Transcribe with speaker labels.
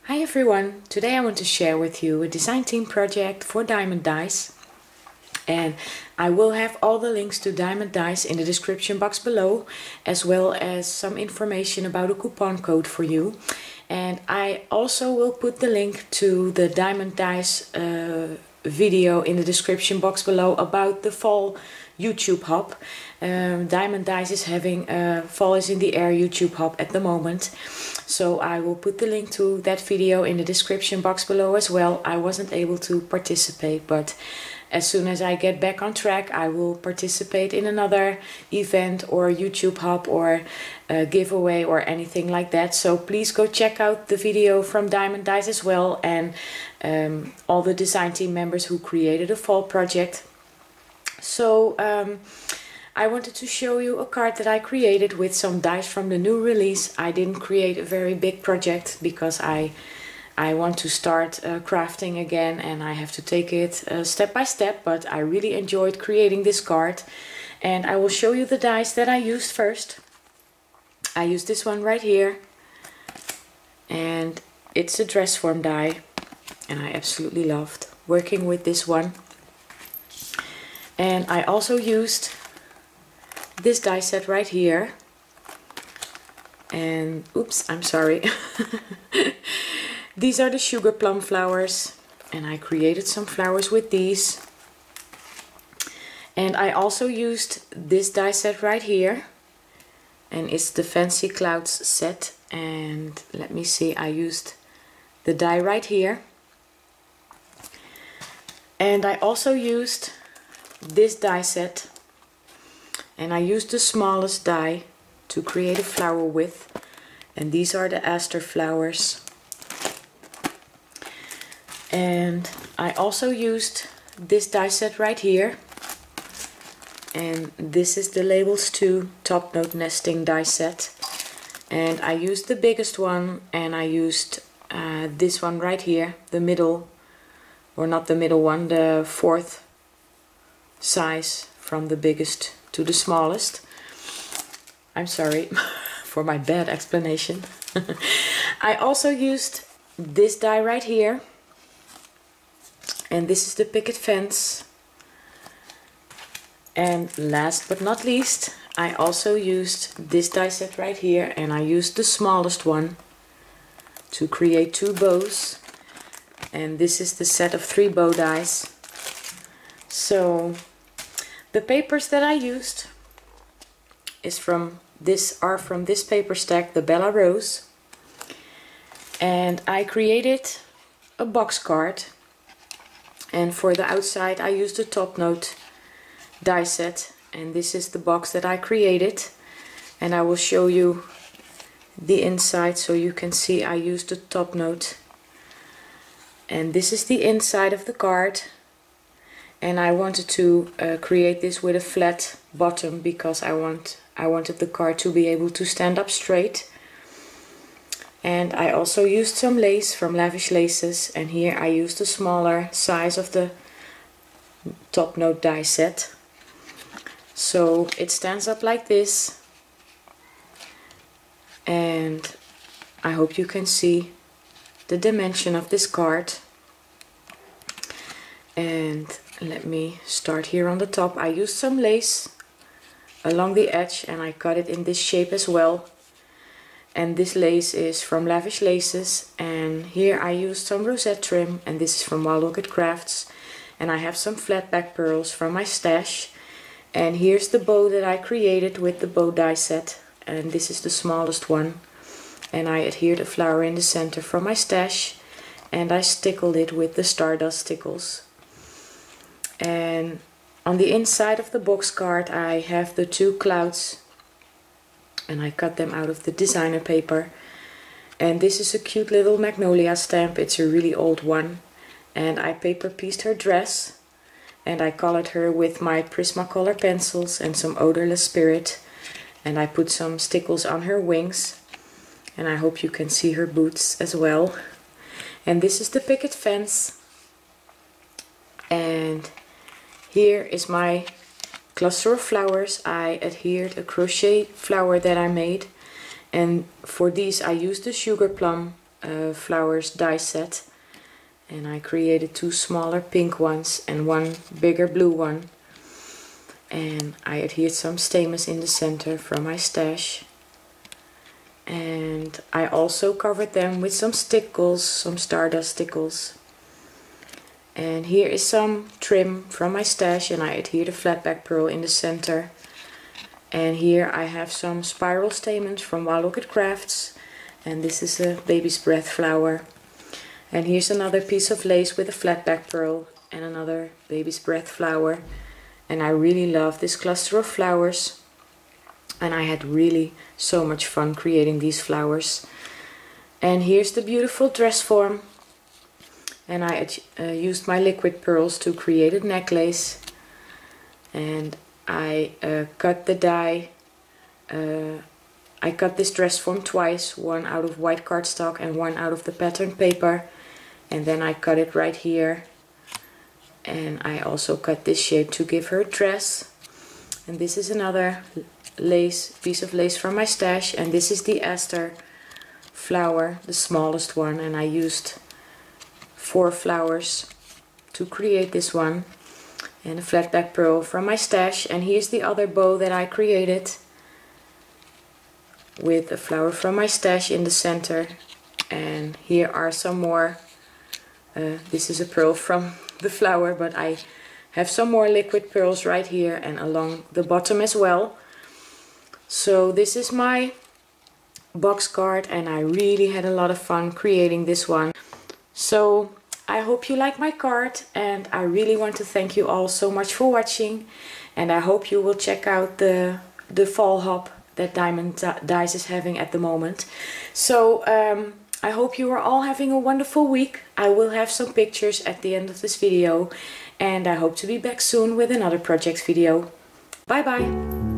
Speaker 1: Hi everyone! Today I want to share with you a design team project for Diemond dies, and I will have all the links to Diemond dies in the description box below, as well as some information about a coupon code for you. And I also will put the link to the Diemond dies video in the description box below about the fall YouTube hop. Diemond dies is having a Fall is in the Air YouTube hop at the moment. So I will put the link to that video in the description box below as well. I wasn't able to participate, but as soon as I get back on track, I will participate in another event or YouTube hop or a giveaway or anything like that. So please go check out the video from Diemond dies as well, and all the design team members who created a fall project. So I wanted to show you a card that I created with some dies from the new release. I didn't create a very big project because I want to start crafting again, and I have to take it step by step, but I really enjoyed creating this card. And I will show you the dies that I used first. I used this one right here, and it's a dress form die, and I absolutely loved working with this one. And I also used this die set right here, and oops, I'm sorry. These are the sugar plum flowers, and I created some flowers with these. And I also used this die set right here, and it's the Fancy Clouds set. And let me see, I used the die right here, and I also used this die set, and I used the smallest die to create a flower with, and these are the aster flowers. And I also used this die set right here, and this is the Labels 2 Top Note Nesting die set, and I used the biggest one, and I used this one right here, the middle, or not the middle one, the fourth size from the biggest to the smallest. I'm sorry for my bad explanation. I also used this die right here, and this is the picket fence. And last but not least, I also used this die set right here, and I used the smallest one to create 2 bows, and this is the set of 3 bow dies. So the papers that I used are from this paper stack, the Bella Rose, and I created a box card, and for the outside I used a Top Note die set, and this is the box that I created, and I will show you the inside so you can see I used a Top Note. And this is the inside of the card, and I wanted to create this with a flat bottom because I wanted the card to be able to stand up straight. And I also used some lace from Lavish Laces, and here I used a smaller size of the Top Note die set. So it stands up like this, and I hope you can see the dimension of this card. And let me start here on the top. I used some lace along the edge, and I cut it in this shape as well. And this lace is from Lavish Laces, and here I used some rosette trim, and this is from Wild Orchid Crafts. And I have some flat back pearls from my stash. And here's the bow that I created with the bow die set, and this is the smallest one. And I adhered a flower in the center from my stash, and I stickled it with the Stardust stickles. And on the inside of the box card I have the 2 clouds, and I cut them out of the designer paper. And this is a cute little magnolia stamp, it's a really old one. And I paper pieced her dress, and I colored her with my Prismacolor pencils and some Odorless Spirit. And I put some stickles on her wings, and I hope you can see her boots as well. And this is the picket fence, and here is my cluster of flowers. I adhered a crochet flower that I made, and for these I used the sugar plum flowers die set, and I created 2 smaller pink ones and 1 bigger blue one, and I adhered some stamens in the center from my stash, and I also covered them with some stickles, some stardust stickles. And here is some trim from my stash, and I adhered a flat back pearl in the center. And here I have some spiral stamens from Wild Orchid Crafts, and this is a baby's breath flower. And here's another piece of lace with a flat back pearl and another baby's breath flower. And I really love this cluster of flowers, and I had really so much fun creating these flowers. And here's the beautiful dress form, and I used my liquid pearls to create a necklace, and I cut the die. I cut this dress form twice, one out of white cardstock and one out of the pattern paper, and then I cut it right here, and I also cut this shape to give her a dress. And this is another piece of lace from my stash, and this is the aster flower, the smallest one, and I used 4 flowers to create this one, and a flat back pearl from my stash. And here's the other bow that I created with a flower from my stash in the center. And here are some more. This is a pearl from the flower, but I have some more liquid pearls right here and along the bottom as well. So this is my box card, and I really had a lot of fun creating this one. So I hope you like my card, and I really want to thank you all so much for watching, and I hope you will check out the fall hop that Diemond Dies is having at the moment. So I hope you are all having a wonderful week. I will have some pictures at the end of this video, and I hope to be back soon with another project video. Bye bye!